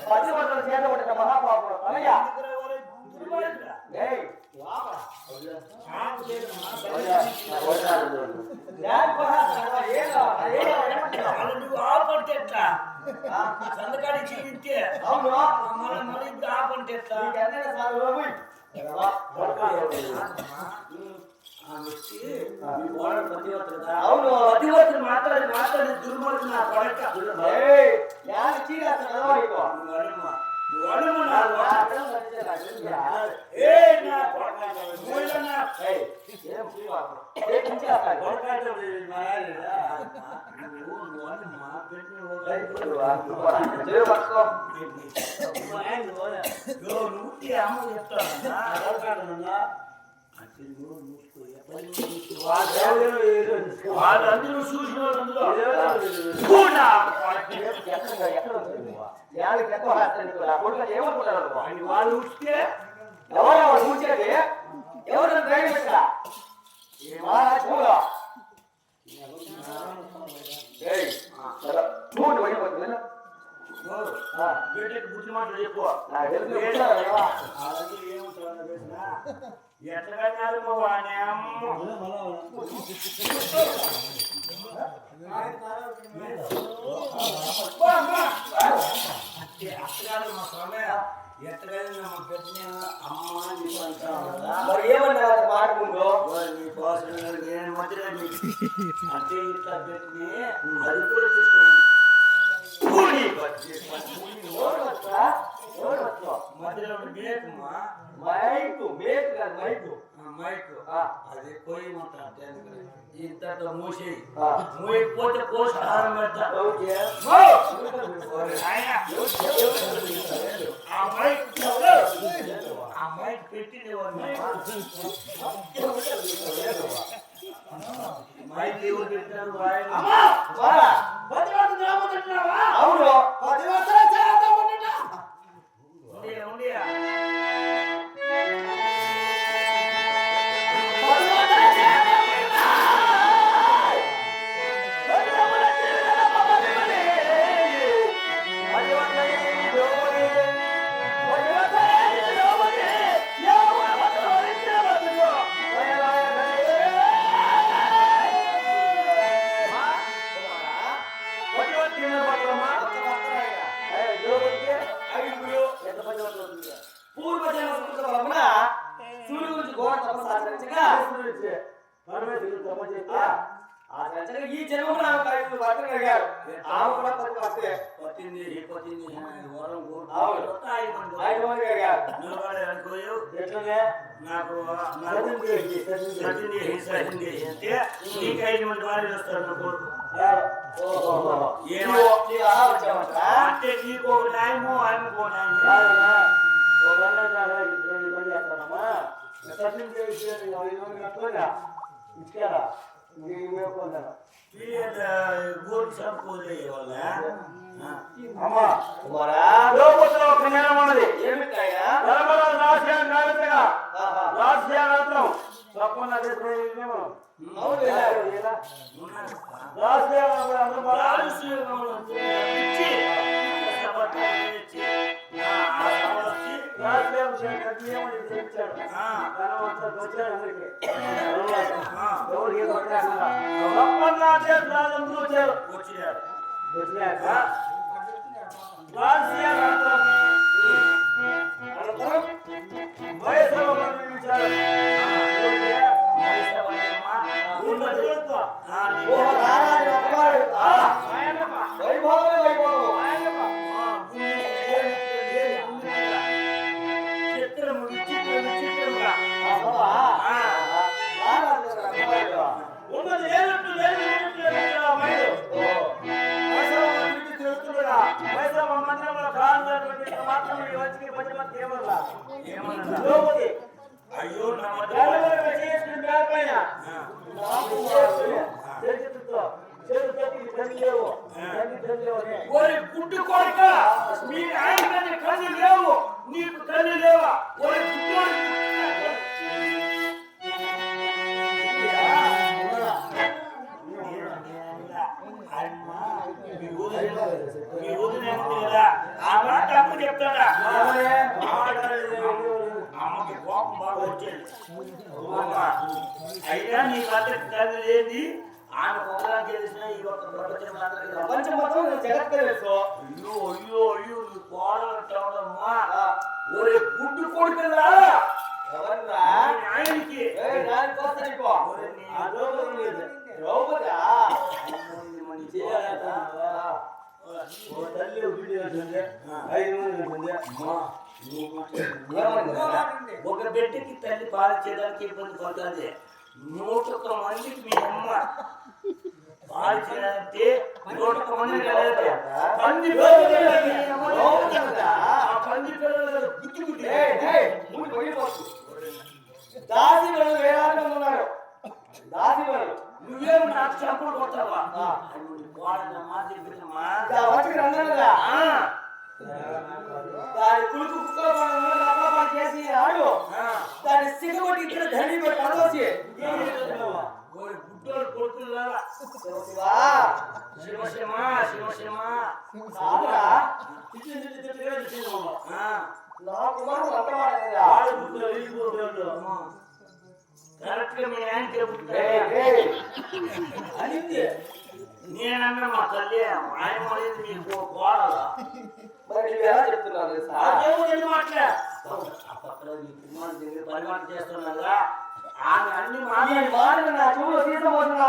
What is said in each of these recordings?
పతివర్తన చేత పడిన మహాపాపుడు తనయ్య సంతకాడి చూపించే మళ్ళీ ఇప్పుడు ఆపంటే ఎట్లా అవును పతివర్తన మాట్లాడి మాట్లాడి దుర్మార్గం నా పడక వాళ్ళందరూ చూసిన వాళ్ళు ఉడితే ఎవరు చూసేది ఎవరు ధైర్యం పెట్టా బిడ్డకి బుద్ధి మాటలు ఎక్కువ ఎట్లా కన్నారు వాని అమ్మ అత్తగారు మా సమయ ఎత్తగానే మా పెట్టిన అమ్మ మరి ఏమన్నా మాట్లాడుకుంటూ నీ కోసం నేను మధ్యలో అంటే ఇట్లా పెట్టి అది కూడా చూసుకోండి మధ్యలో మేకమ్మా మైకు మేకు కాదు మైకు మైకు అది పోయి ఇంత మూసి మూయకపోతే పోషాహారం పెడతా ఆ మైక్ పెట్టి మైక్ ఎవరు పెట్టారు అవును ఈ జన్మలో నాకు నీకు 5 మంది వారి వస్తారు అంటే నీకు ఒక టైము ఆయనకు ఉన్నది ఏమిటయ్యా అయ్యో గుడ్డు కొడుక మీ ఆయన కళ్ళు లేవు నీకు కళ్ళు లేవా మీ వదిన ఉంది కదా ఆ మాట అమ్మ చెప్తాడా అమ్మకి కోపం బాగా వచ్చేది అయినా నీ భద్రత తల్లి లేని ఆమె ఒకదానికి తెలిసిన ఈ ఒక్క ప్రపంచం మొత్తం జగత్ తెలుసు. అయ్యో అయ్యో అయ్యో నీ కోడలంటావుడమ్మా ఒరే గుడ్డు కొడుకులా ఎవర్రా ఆయనకి ద్రౌపదా ఒక బిడ్డకి తల్లి పాలు చేయడానికి ఇబ్బంది పడుతుంది 101 మందికి మీ అమ్మ పాలు చేయాలంటే 101 మంది కదంటే 10 దాసి వాళ్ళు వేలాటం ఉన్నారు. దాసి వాళ్ళు నువ్వేం నాకు చెప్పులు కొట్టావా దాని కులుకు కుక్కల చేసి ఆడు దాని సిగబట్టి ఇక్కడ ధని పడవచ్చి గుడ్డోడు కొడుకులా శివ శివ శివ శివ నా కుమారుడు కరెక్ట్ గా మీ ఆయన చెబుతా అనింది. నేనన్నా మా తల్లి ఆయన మీకు కోడలా మరి నువ్వు ఎలా చెప్తున్నావు మాట్లా పని మాట చేస్తున్నా ఆమె అన్ని మాటలు నా చెవులో తీసుకోబోతున్నా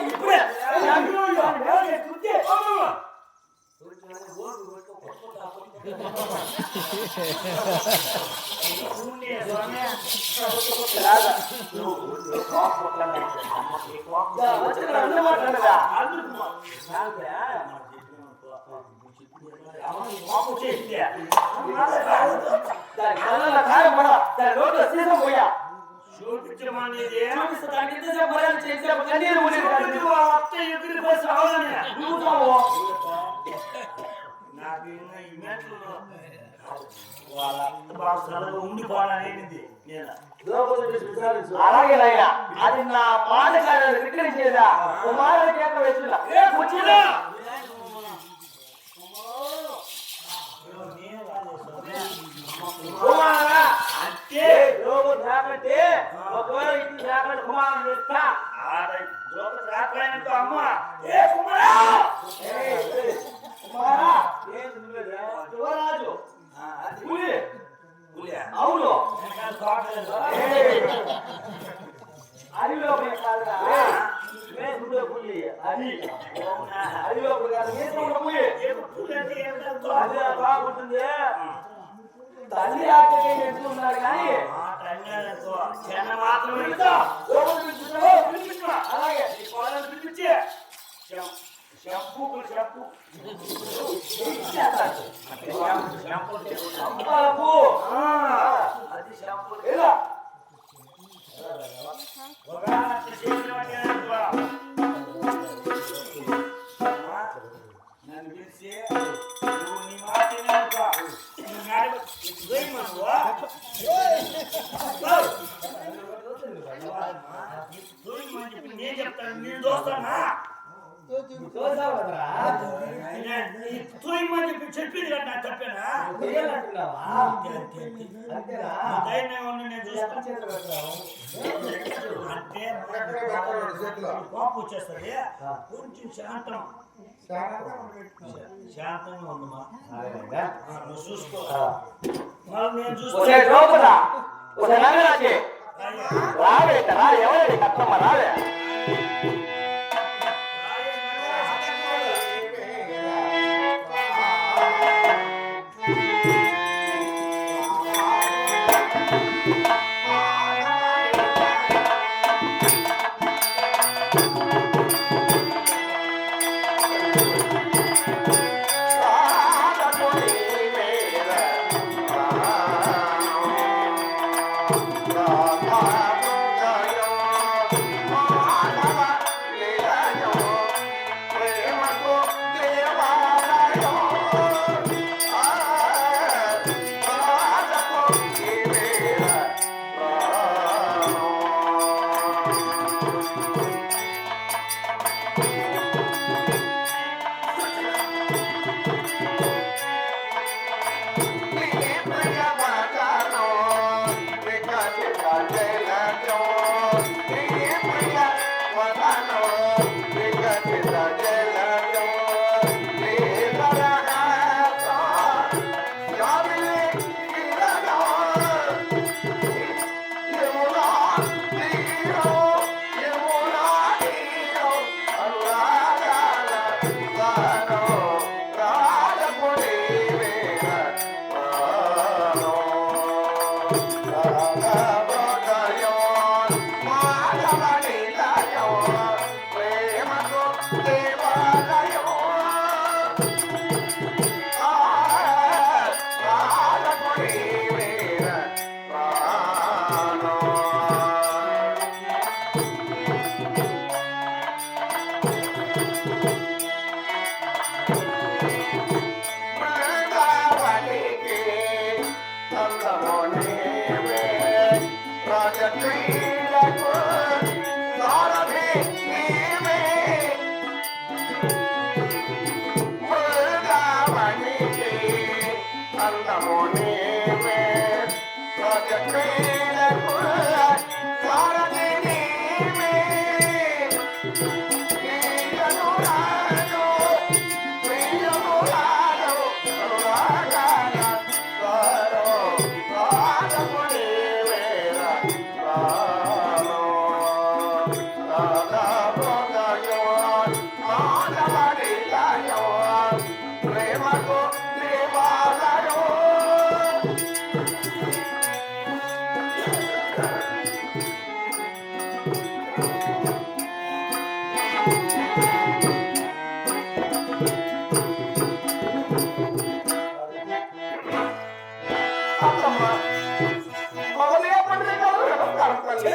ఇప్పుడే అలాగే నాయన అది నా మాట విక్రయించేదా కుమారుడి చేత వేస్తున్నా అంటే ఒకవేళ ఇంటి రాకంటే కుమారుడు ఇస్తా అమ్మ యువరాజు పులి అవును అడవిలో పులి అది అడవిలో పులి అది బాగుంటుంది. తల్లి ఆటలు ఎట్లున్నారు కానీ అలాగే చెప్పు చెప్పు అది చెప్పు నన్ను పిలిచి నువ్వు నీ మాట నేను చెప్తాను నేను చూస్తానా చెప్పింది కదా నాకు తప్పేనా నేను చూస్తాను అంటే కోపం వచ్చేస్తుంది కొంచెం శాంతంగా ఉందమ్మా నువ్వు చూసుకో నేను చూసుకో రావే ఎవరి కష్టమ్మ రావే అమ్మమ్మ, మొదలే పండుగ నమస్కారం తల్లి.